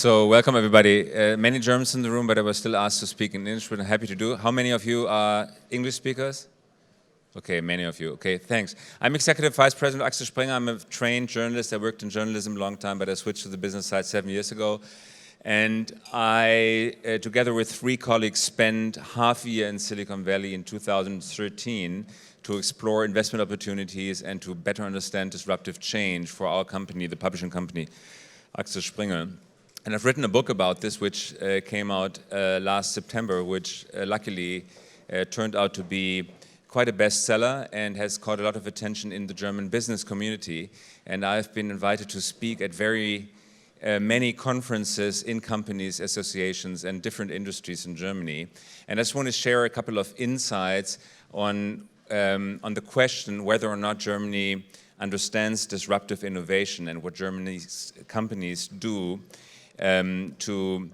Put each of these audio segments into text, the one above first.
So welcome everybody. Many Germans in the room, but I was still asked to speak in English, which I'm happy to do. How many of you are English speakers? Okay, many of you. Okay, thanks. I'm Executive Vice President Axel Springer. I'm a trained journalist. I worked in journalism a long time, but I switched to the business side 7 years ago. And I, together with 3 colleagues, spent half a year in Silicon Valley in 2013 to explore investment opportunities and to better understand disruptive change for our company, the publishing company, Axel Springer. And I've written a book about this, which came out last September, which luckily turned out to be quite a bestseller and has caught a lot of attention in the German business community. And I've been invited to speak at very many conferences in companies, associations, and different industries in Germany. And I just want to share a couple of insights on the question whether or not Germany understands disruptive innovation and what Germany's companies do to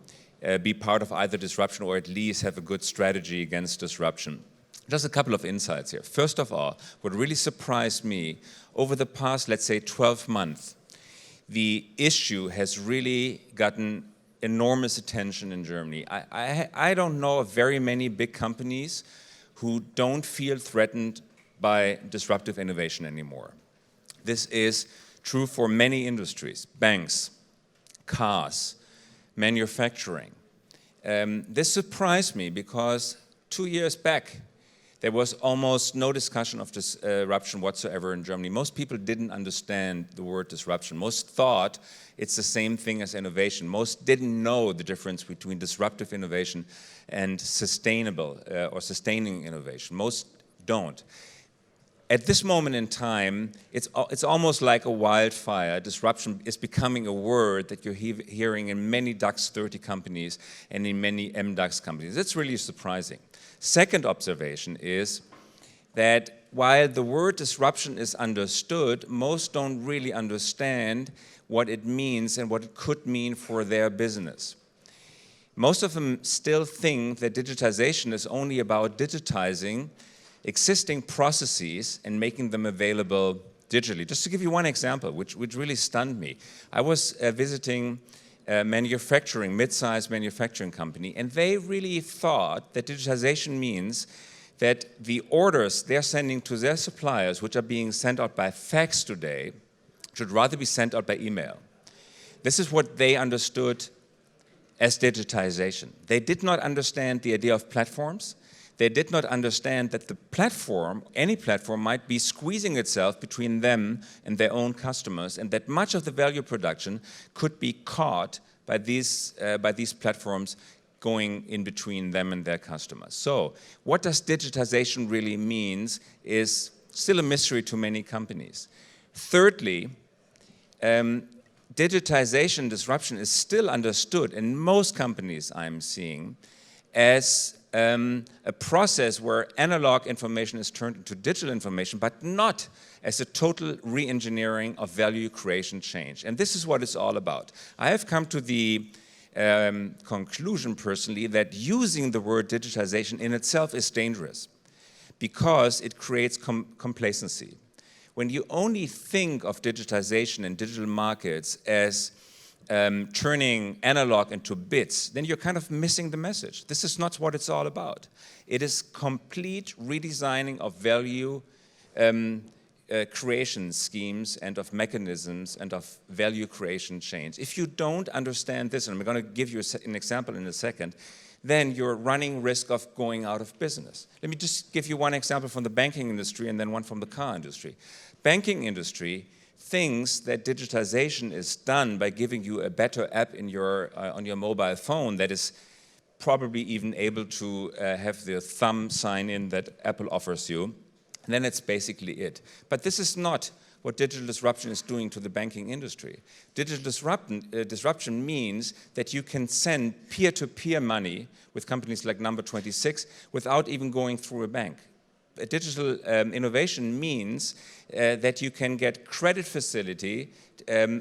be part of either disruption or at least have a good strategy against disruption. Just a couple of insights here. First of all, what really surprised me over the past, let's say, 12 months, the issue has really gotten enormous attention in Germany. I don't know of very many big companies who don't feel threatened by disruptive innovation anymore. This is true for many industries, banks, cars, manufacturing. This surprised me because 2 years back, there was almost no discussion of disruption whatsoever in Germany. Most people didn't understand the word disruption. Most thought it's the same thing as innovation. Most didn't know the difference between disruptive innovation and sustainable or sustaining innovation. Most don't. At this moment in time, it's almost like a wildfire. Disruption is becoming a word that you're hearing in many DAX 30 companies and in many MDAX companies. That's really surprising. Second observation is that while the word disruption is understood, most don't really understand what it means and what it could mean for their business. Most of them still think that digitization is only about digitizing existing processes and making them available digitally. Just to give you one example, which really stunned me. I was visiting a mid-sized manufacturing company, and they really thought that digitization means that the orders they're sending to their suppliers, which are being sent out by fax today, should rather be sent out by email. This is what they understood as digitization. They did not understand the idea of platforms. They did not understand that the platform, any platform, might be squeezing itself between them and their own customers, and that much of the value production could be caught by these platforms going in between them and their customers. So, what does digitization really mean is still a mystery to many companies. Thirdly, digitization disruption is still understood in most companies I'm seeing as a process where analog information is turned into digital information, but not as a total re-engineering of value creation change. And this is what it's all about. I have come to the conclusion personally that using the word digitization in itself is dangerous because it creates complacency. When you only think of digitization and digital markets as turning analog into bits, then you're kind of missing the message. This is not what it's all about. It is complete redesigning of value creation schemes and of mechanisms and of value creation change. If you don't understand this, and I'm going to give you an example in a second, then you're running risk of going out of business. Let me just give you one example from the banking industry and then one from the car industry. Banking industry thinks that digitization is done by giving you a better app in on your mobile phone that is probably even able to have the thumb sign-in that Apple offers you. And then it's basically it. But this is not what digital disruption is doing to the banking industry. Digital disruption means that you can send peer-to-peer money with companies like Number 26 without even going through a bank. Digital innovation means that you can get credit facility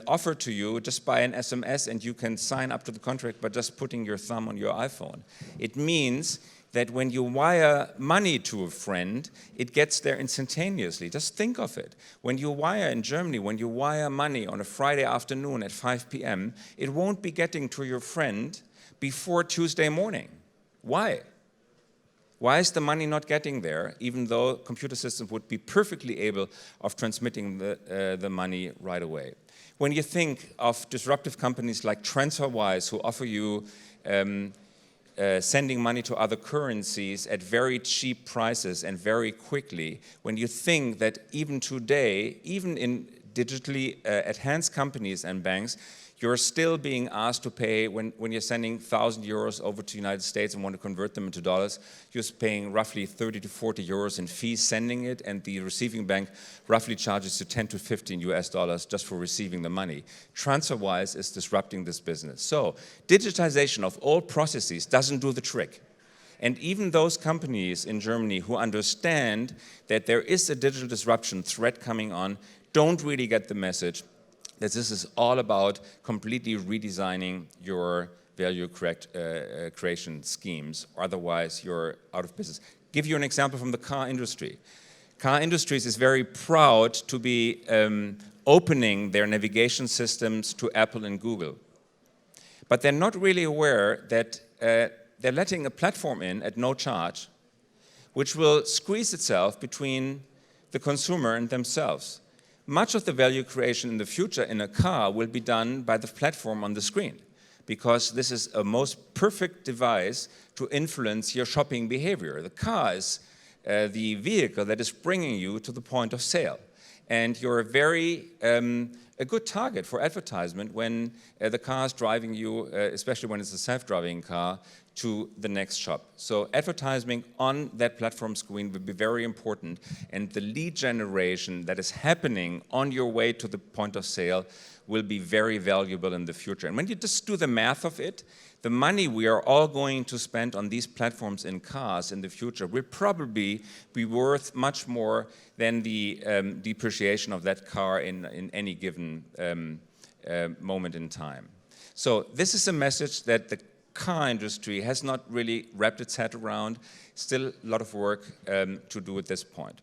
offered to you just by an SMS, and you can sign up to the contract by just putting your thumb on your iPhone. It means that when you wire money to a friend, it gets there instantaneously. Just think of it. When you wire in Germany, when you wire money on a Friday afternoon at 5 p.m., it won't be getting to your friend before Tuesday morning. Why? Why is the money not getting there, even though computer systems would be perfectly able of transmitting the money right away? When you think of disruptive companies like TransferWise, who offer you sending money to other currencies at very cheap prices and very quickly, when you think that even today, even in digitally enhanced companies and banks, you're still being asked to pay, when you're sending 1,000 euros over to the United States and want to convert them into dollars, you're paying roughly 30 to 40 euros in fees sending it, and the receiving bank roughly charges you 10 to 15 US dollars just for receiving the money. TransferWise is disrupting this business. So digitization of all processes doesn't do the trick. And even those companies in Germany who understand that there is a digital disruption threat coming on don't really get the message that this is all about completely redesigning your value creation schemes, otherwise you're out of business. Give you an example from the car industry. Car Industries is very proud to be opening their navigation systems to Apple and Google. But they're not really aware that they're letting a platform in at no charge, which will squeeze itself between the consumer and themselves. Much of the value creation in the future in a car will be done by the platform on the screen, because this is a most perfect device to influence your shopping behavior. The car is the vehicle that is bringing you to the point of sale. And you're a good target for advertisement when the car is driving you, especially when it's a self-driving car, to the next shop. So advertising on that platform screen will be very important, and the lead generation that is happening on your way to the point of sale will be very valuable in the future. And when you just do the math of it, the money we are all going to spend on these platforms in cars in the future will probably be worth much more than the depreciation of that car in any given moment in time. So this is a message that the car industry has not really wrapped its head around. Still a lot of work to do at this point.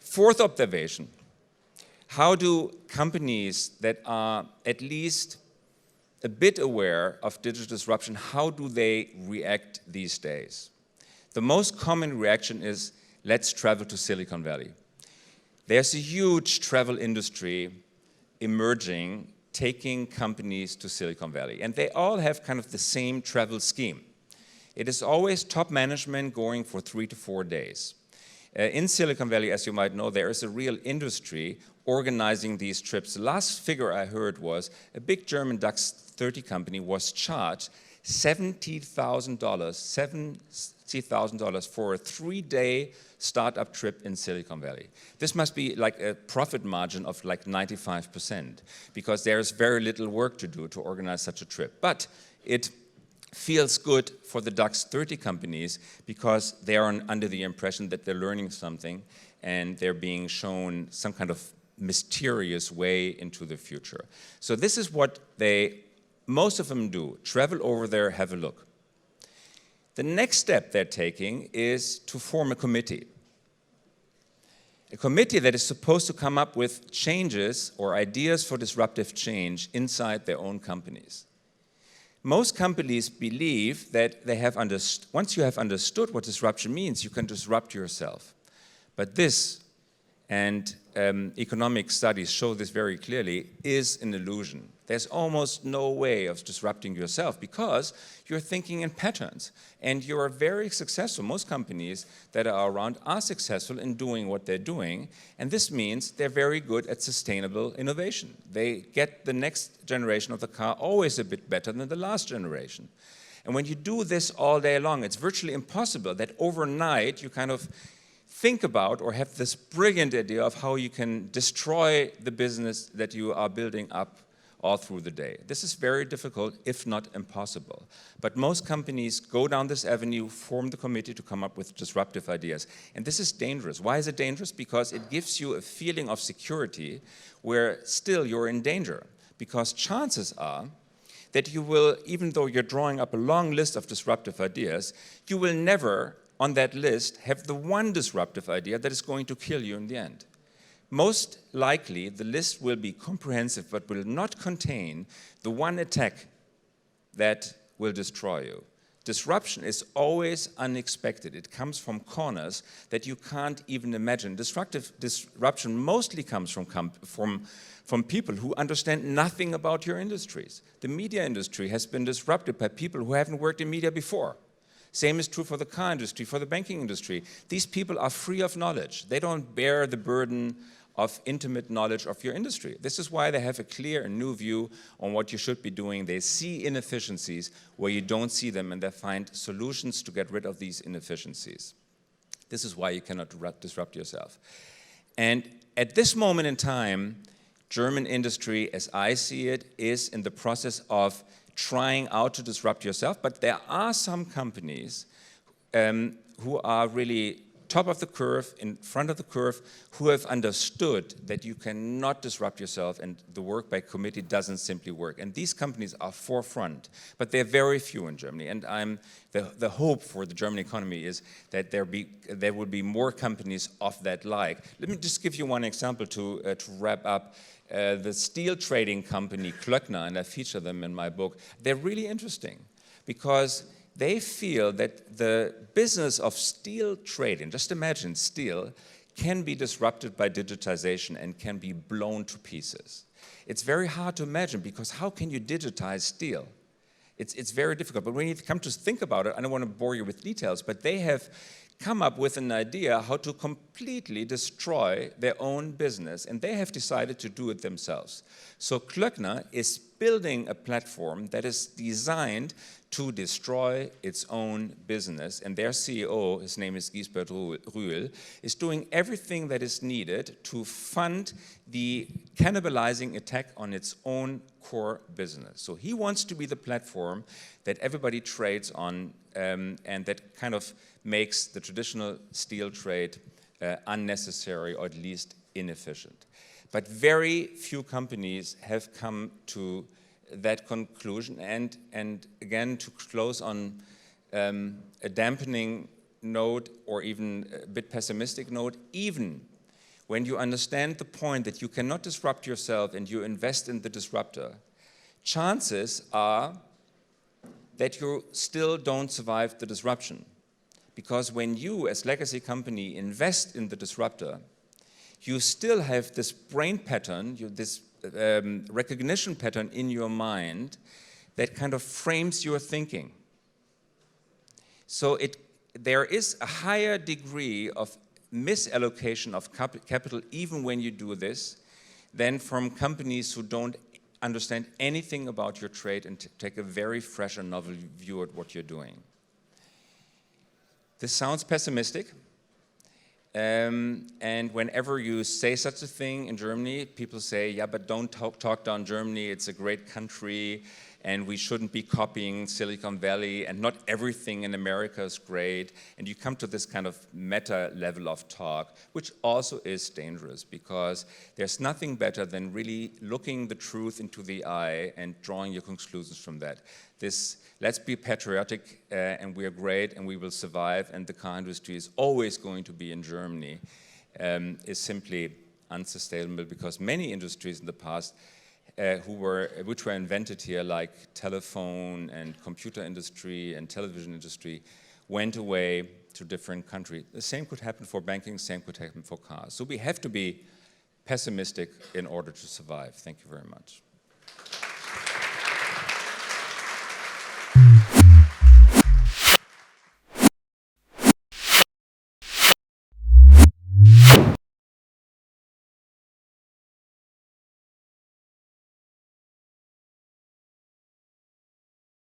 Fourth observation: how do companies that are at least a bit aware of digital disruption, how do they react these days? The most common reaction is, let's travel to Silicon Valley. There's a huge travel industry emerging, taking companies to Silicon Valley. And they all have kind of the same travel scheme. It is always top management going for 3 to 4 days. In Silicon Valley, as you might know, there is a real industry organizing these trips. The last figure I heard was a big German DAX 30 company was charged $70,000 for a 3-day startup trip in Silicon Valley. This must be like a profit margin of like 95%, because there's very little work to do to organize such a trip. But it feels good for the DAX 30 companies because they are under the impression that they're learning something and they're being shown some kind of mysterious way into the future. So this is what most of them do: travel over there, have a look. The next step they're taking is to form a committee. A committee that is supposed to come up with changes or ideas for disruptive change inside their own companies. Most companies believe that they have once you have understood what disruption means, you can disrupt yourself. But this, and economic studies show this very clearly, is an illusion. There's almost no way of disrupting yourself because you're thinking in patterns and you're very successful. Most companies that are around are successful in doing what they're doing, and this means they're very good at sustainable innovation. They get the next generation of the car always a bit better than the last generation. And when you do this all day long, it's virtually impossible that overnight you kind of think about or have this brilliant idea of how you can destroy the business that you are building up all through the day. This is very difficult, if not impossible. But most companies go down this avenue, form the committee to come up with disruptive ideas. And this is dangerous. Why is it dangerous? Because it gives you a feeling of security where still you're in danger. Because chances are that you will, even though you're drawing up a long list of disruptive ideas, you will never, on that list, have the one disruptive idea that is going to kill you in the end. Most likely, the list will be comprehensive, but will not contain the one attack that will destroy you. Disruption is always unexpected. It comes from corners that you can't even imagine. Disruption mostly comes from people who understand nothing about your industries. The media industry has been disrupted by people who haven't worked in media before. Same is true for the car industry, for the banking industry. These people are free of knowledge. They don't bear the burden of intimate knowledge of your industry. This is why they have a clear and new view on what you should be doing. They see inefficiencies where you don't see them, and they find solutions to get rid of these inefficiencies. This is why you cannot disrupt yourself. And at this moment in time, German industry, as I see it, is in the process of trying out to disrupt yourself, but there are some companies who are really top of the curve, in front of the curve, who have understood that you cannot disrupt yourself and the work by committee doesn't simply work. And these companies are forefront, but they're very few in Germany. And the hope for the German economy is that there will be more companies of that like. Let me just give you one example to wrap up. The steel trading company Klöckner, and I feature them in my book, they're really interesting because they feel that the business of steel trading, just imagine steel, can be disrupted by digitization and can be blown to pieces. It's very hard to imagine because how can you digitize steel? It's very difficult, but when you come to think about it, I don't want to bore you with details, but they have come up with an idea how to completely destroy their own business, and they have decided to do it themselves. So Klöckner is building a platform that is designed to destroy its own business, and their CEO, his name is Gisbert Rühl, is doing everything that is needed to fund the cannibalizing attack on its own core business. So he wants to be the platform that everybody trades on, and that kind of makes the traditional steel trade unnecessary or at least inefficient. But very few companies have come to that conclusion, and again, to close on a dampening note or even a bit pessimistic note, even when you understand the point that you cannot disrupt yourself and you invest in the disruptor, chances are that you still don't survive the disruption. Because when you, as legacy company, invest in the disruptor, you still have this brain pattern, this recognition pattern in your mind that kind of frames your thinking. So there is a higher degree of misallocation of capital even when you do this than from companies who don't understand anything about your trade and take a very fresh and novel view at what you're doing. This sounds pessimistic. And whenever you say such a thing in Germany, people say, yeah, but don't talk down Germany, it's a great country, and we shouldn't be copying Silicon Valley, and not everything in America is great. And you come to this kind of meta level of talk, which also is dangerous, because there's nothing better than really looking the truth into the eye and drawing your conclusions from that. Let's be patriotic, and we are great, and we will survive, and the car industry is always going to be in Germany, is simply unsustainable, because many industries in the past which were invented here, like telephone and computer industry and television industry, went away to different countries. The same could happen for banking, same could happen for cars. So we have to be pessimistic in order to survive. Thank you very much.